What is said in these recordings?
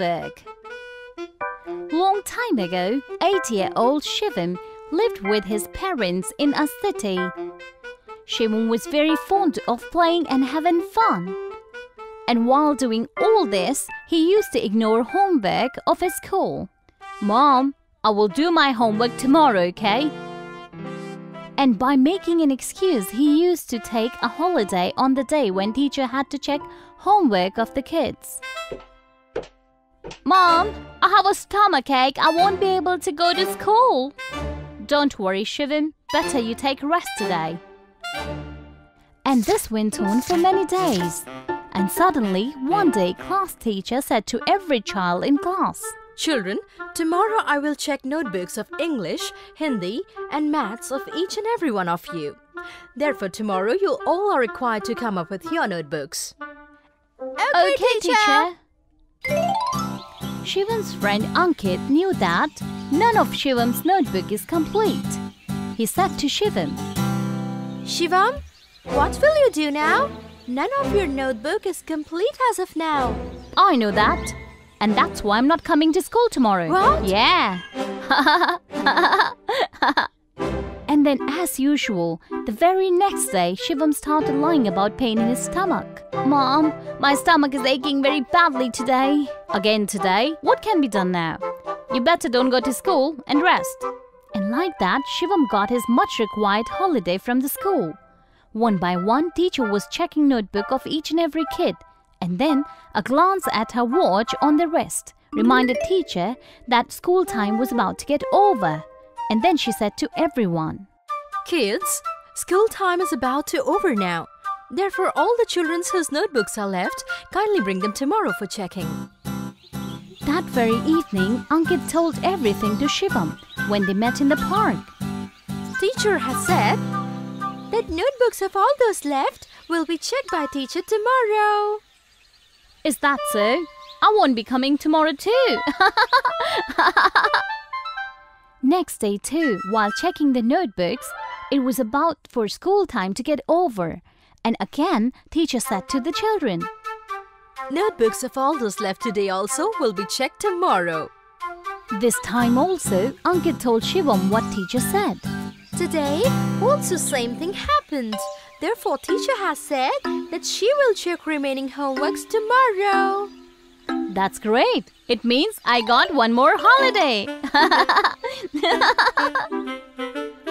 homework. Long time ago, 8-year-old Shivam lived with his parents in a city. Shivam was very fond of playing and having fun. And while doing all this, he used to ignore homework of his school. Mom, I will do my homework tomorrow, okay? And by making an excuse, he used to take a holiday on the day when teacher had to check homework of the kids. Mom, I have a stomachache. I won't be able to go to school. Don't worry, Shivam. Better you take rest today. And this went on for many days. And suddenly, one day, class teacher said to every child in class, Children, tomorrow I will check notebooks of English, Hindi and maths of each and every one of you. Therefore, tomorrow you all are required to come up with your notebooks. Okay, teacher. Shivam's friend Ankit knew that none of Shivam's notebook is complete. He said to Shivam, Shivam, what will you do now? None of your notebook is complete as of now. I know that. And that's why I'm not coming to school tomorrow. What? Yeah. And then, as usual, the very next day, Shivam started lying about pain in his stomach. Mom, my stomach is aching very badly today. Again today? What can be done now? You better don't go to school and rest. And like that, Shivam got his much required holiday from the school. One by one, teacher was checking notebook of each and every kid. And then a glance at her watch on the wrist reminded teacher that school time was about to get over. And then she said to everyone, Kids, school time is about to over now. Therefore, all the children whose notebooks are left, kindly bring them tomorrow for checking. That very evening, Ankit told everything to Shivam when they met in the park. Teacher has said that notebooks of all those left will be checked by teacher tomorrow. Is that so? I won't be coming tomorrow too. Next day too, while checking the notebooks, it was about for school time to get over. And again, teacher said to the children, Notebooks of all those left today also will be checked tomorrow. This time also, Ankit told Shivam what teacher said. Today, also same thing happened. Therefore, teacher has said that she will check remaining homeworks tomorrow. That's great. It means I got one more holiday.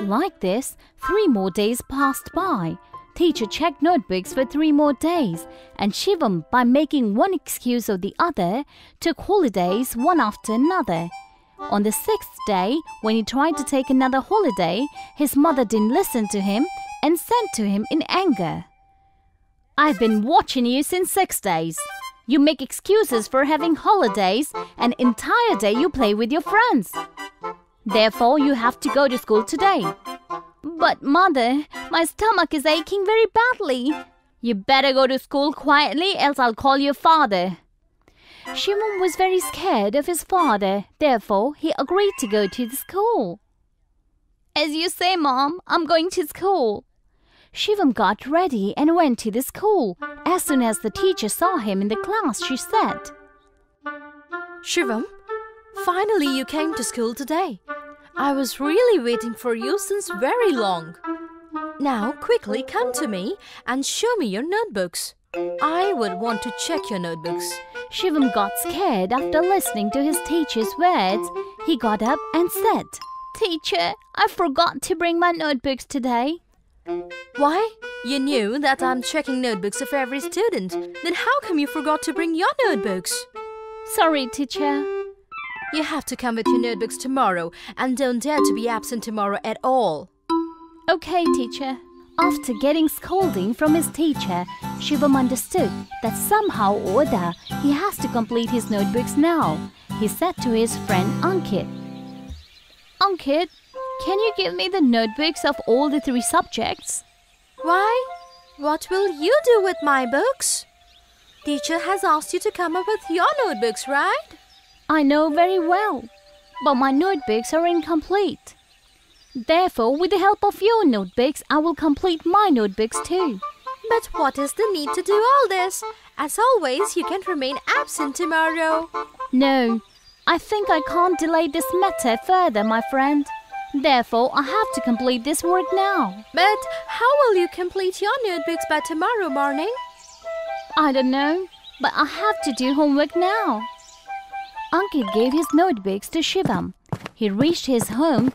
Like this, 3 more days passed by. Teacher checked notebooks for 3 more days, and Shivam, by making one excuse or the other, took holidays one after another. On the 6th day, when he tried to take another holiday, his mother didn't listen to him and sent to him in anger. I've been watching you since 6 days. You make excuses for having holidays, and entire day you play with your friends. Therefore, you have to go to school today. But mother, my stomach is aching very badly. You better go to school quietly, else I'll call your father. Shivam was very scared of his father. Therefore, he agreed to go to the school. As you say, Mom, I'm going to school. Shivam got ready and went to the school. As soon as the teacher saw him in the class, she said, Shivam, finally you came to school today. I was really waiting for you since very long. Now quickly come to me and show me your notebooks. I would want to check your notebooks. Shivam got scared after listening to his teacher's words. He got up and said, Teacher, I forgot to bring my notebooks today. Why? You knew that I'm checking notebooks of every student. Then how come you forgot to bring your notebooks? Sorry, teacher. You have to come with your notebooks tomorrow and don't dare to be absent tomorrow at all. Okay, teacher. After getting scolding from his teacher, Shivam understood that somehow or other he has to complete his notebooks now. He said to his friend Ankit, Ankit, can you give me the notebooks of all the 3 subjects? Why? What will you do with my books? Teacher has asked you to come up with your notebooks, right? I know very well, but my notebooks are incomplete. Therefore, with the help of your notebooks, I will complete my notebooks too. But what is the need to do all this? As always, you can remain absent tomorrow. No, I think I can't delay this matter further, my friend. Therefore, I have to complete this work now. But how will you complete your notebooks by tomorrow morning? I don't know, but I have to do homework now. Ankit gave his notebooks to Shivam. He reached his home.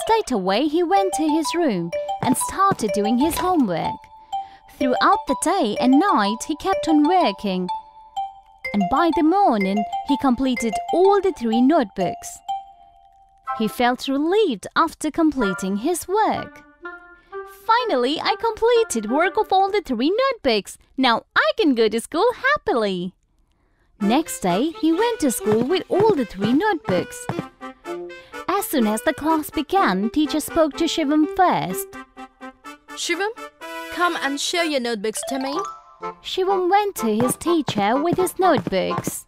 Straight away, he went to his room and started doing his homework. Throughout the day and night, he kept on working. And by the morning, he completed all the 3 notebooks. He felt relieved after completing his work. Finally, I completed work of all the 3 notebooks. Now I can go to school happily. Next day, he went to school with all the 3 notebooks. As soon as the class began, teacher spoke to Shivam first. Shivam, come and show your notebooks to me. Shivam went to his teacher with his notebooks.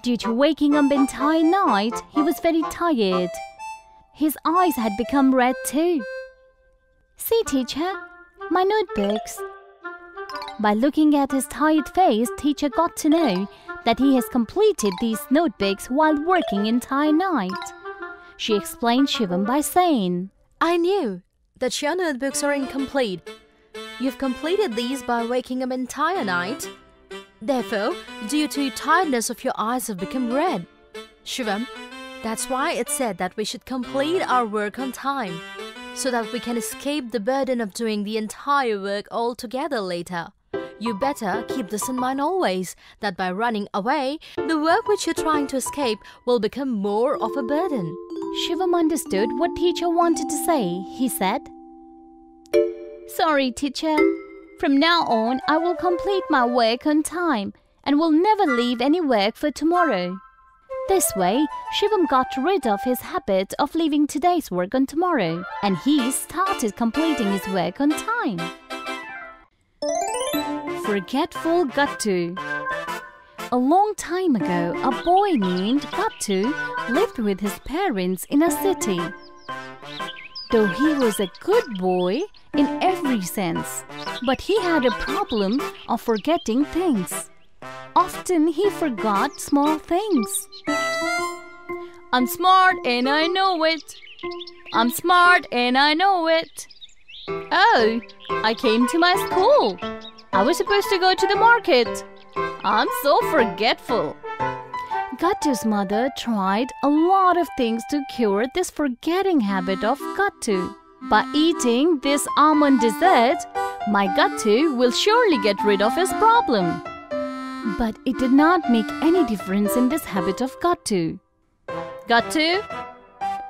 Due to waking up entire night, he was very tired. His eyes had become red too. See, teacher, my notebooks. By looking at his tired face, teacher got to know that he has completed these notebooks while working entire night. She explained Shivam by saying, I knew that your notebooks are incomplete. You've completed these by waking up entire night. Therefore, due to tiredness of your eyes have become red. Shivam, that's why it's said that we should complete our work on time, so that we can escape the burden of doing the entire work altogether later. You better keep this in mind always, that by running away, the work which you're trying to escape will become more of a burden. Shivam understood what teacher wanted to say. He said, Sorry, teacher. From now on, I will complete my work on time and will never leave any work for tomorrow. This way, Shivam got rid of his habit of leaving today's work on tomorrow, and he started completing his work on time. Forgetful Gattu. A long time ago, a boy named Gattu lived with his parents in a city. Though he was a good boy in every sense, but he had a problem of forgetting things. Often he forgot small things. I'm smart and I know it. I'm smart and I know it. Oh, I came to my school. I was supposed to go to the market. I'm so forgetful. Gattu's mother tried a lot of things to cure this forgetting habit of Gattu. By eating this almond dessert, my Gattu will surely get rid of his problem. But it did not make any difference in this habit of Gattu. Gattu,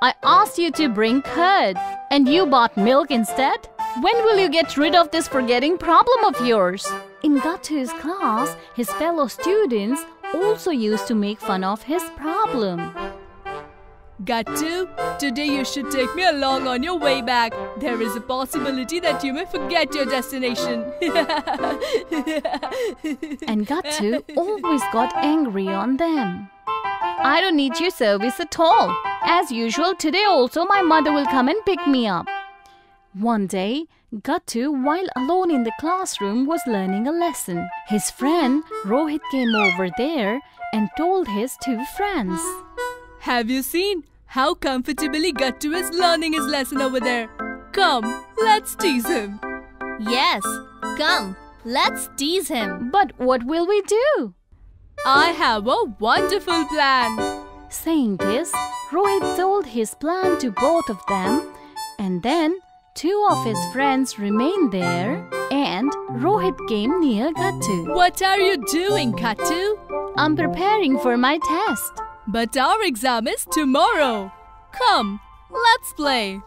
I asked you to bring curd and you bought milk instead. When will you get rid of this forgetting problem of yours? In Gattu's class, his fellow students also used to make fun of his problem. Gattu, today you should take me along on your way back. There is a possibility that you may forget your destination. And Gattu always got angry on them. I don't need your service at all. As usual, today also my mother will come and pick me up. One day, Gattu, while alone in the classroom, was learning a lesson. His friend Rohit came over there and told his 2 friends. Have you seen how comfortably Gattu is learning his lesson over there? Come, let's tease him. Yes, come, let's tease him. But what will we do? I have a wonderful plan. Saying this, Rohit told his plan to both of them, and then 2 of his friends remained there and Rohit came near Gattu. What are you doing, Gattu? I'm preparing for my test. But our exam is tomorrow. Come, let's play.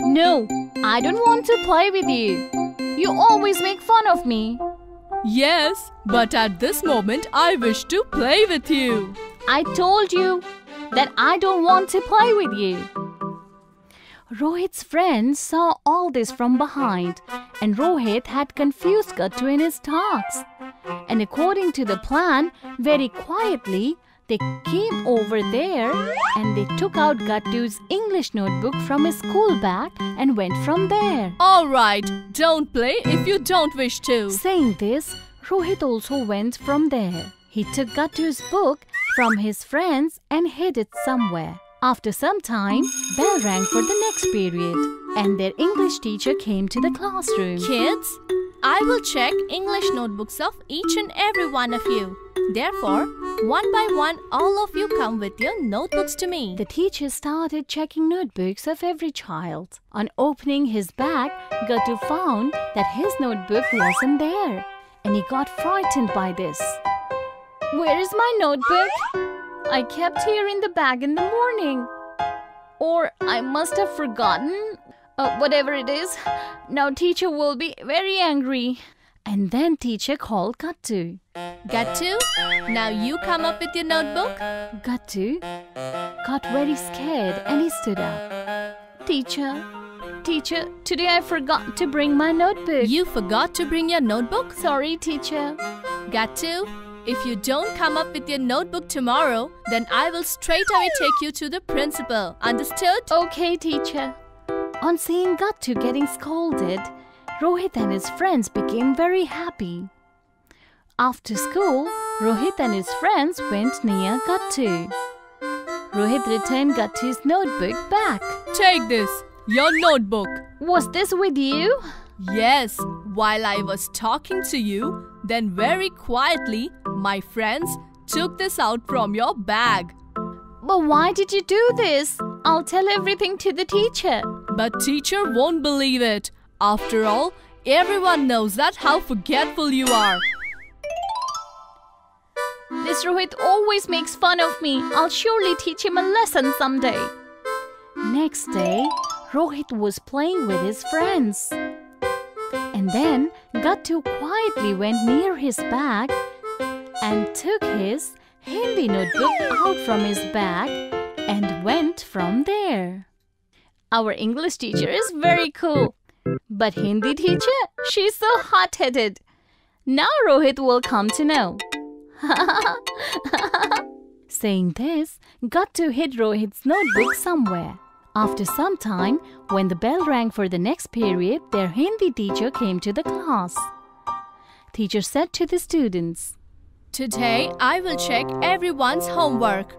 No, I don't want to play with you. You always make fun of me. Yes, but at this moment I wish to play with you. I told you that I don't want to play with you. Rohit's friends saw all this from behind, and Rohit had confused Gattu in his thoughts. And according to the plan, very quietly, they came over there and they took out Gattu's English notebook from his school bag and went from there. All right, don't play if you don't wish to. Saying this, Rohit also went from there. He took Gattu's book, from his friends and hid it somewhere. After some time, bell rang for the next period and their English teacher came to the classroom. Kids, I will check English notebooks of each and every one of you. Therefore, one by one, all of you come with your notebooks to me. The teacher started checking notebooks of every child. On opening his bag, Gattu found that his notebook wasn't there and he got frightened by this. Where is my notebook? I kept here in the bag in the morning. Or I must have forgotten. Whatever it is, now teacher will be very angry. And then teacher called Gattu. Gattu, now you come up with your notebook. Gattu got very scared and he stood up. Teacher, today I forgot to bring my notebook. You forgot to bring your notebook? Sorry, teacher. Gattu, if you don't come up with your notebook tomorrow, then I will straight away take you to the principal. Understood? Okay, teacher. On seeing Gattu getting scolded, Rohit and his friends became very happy. After school, Rohit and his friends went near Gattu. Rohit returned Gattu's notebook back. Take this, your notebook. Was this with you? Yes, while I was talking to you, then very quietly, my friends took this out from your bag. But why did you do this? I'll tell everything to the teacher. But teacher won't believe it. After all, everyone knows that how forgetful you are. This Rohit always makes fun of me. I'll surely teach him a lesson someday. Next day, Rohit was playing with his friends. And then Gattu quietly went near his bag and took his Hindi notebook out from his bag and went from there. Our English teacher is very cool. But Hindi teacher, she's so hot-headed. Now Rohit will come to know. Saying this, Gattu hid Rohit's notebook somewhere. After some time, when the bell rang for the next period, their Hindi teacher came to the class. Teacher said to the students, Today, I will check everyone's homework.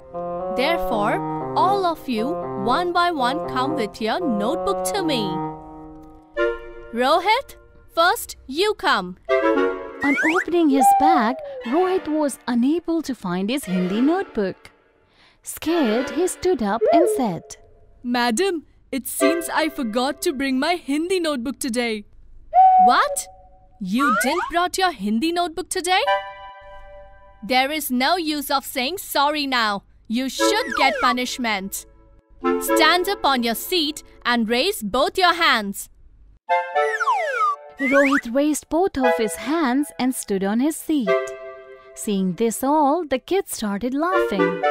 Therefore, all of you, one by one, come with your notebook to me. Rohit, first you come. On opening his bag, Rohit was unable to find his Hindi notebook. Scared, he stood up and said, Madam, it seems I forgot to bring my Hindi notebook today. What? You didn't brought your Hindi notebook today? There is no use of saying sorry now. You should get punishment. Stand up on your seat and raise both your hands. Rohit raised both of his hands and stood on his seat. Seeing this all, the kids started laughing.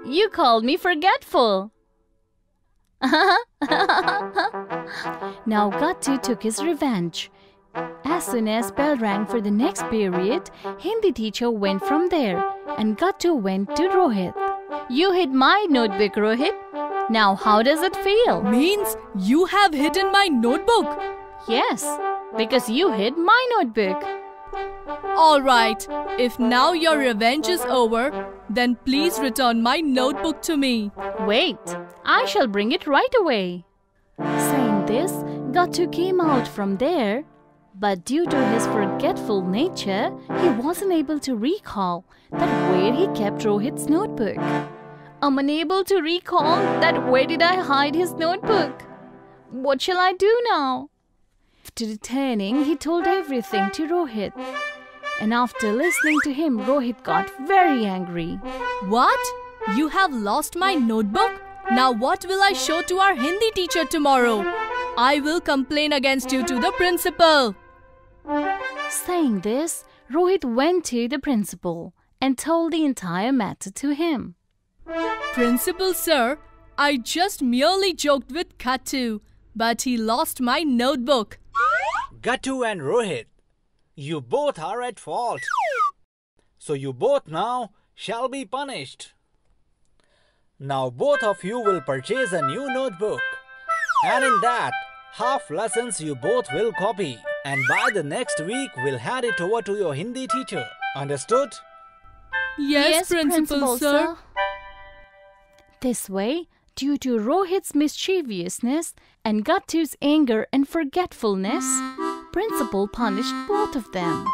You called me forgetful. Now Gattu took his revenge. As soon as bell rang for the next period, Hindi teacher went from there and Gattu went to Rohit. You hid my notebook, Rohit. Now how does it feel? Means you have hidden my notebook. Yes, because you hid my notebook. Alright, if now your revenge is over, then please return my notebook to me. Wait, I shall bring it right away. Saying this, Gattu came out from there, but due to his forgetful nature, he wasn't able to recall that where he kept Rohit's notebook. I'm unable to recall that where did I hide his notebook. What shall I do now? After returning, he told everything to Rohit. And after listening to him, Rohit got very angry. What? You have lost my notebook? Now what will I show to our Hindi teacher tomorrow? I will complain against you to the principal. Saying this, Rohit went to the principal and told the entire matter to him. Principal sir, I just merely joked with Gattu, but he lost my notebook. Gattu and Rohit, you both are at fault. So you both now shall be punished. Now both of you will purchase a new notebook. And in that, half lessons you both will copy. And by the next week, we'll hand it over to your Hindi teacher. Understood? Yes, Principal, sir. This way, due to Rohit's mischievousness and Gattu's anger and forgetfulness, Principal punished both of them.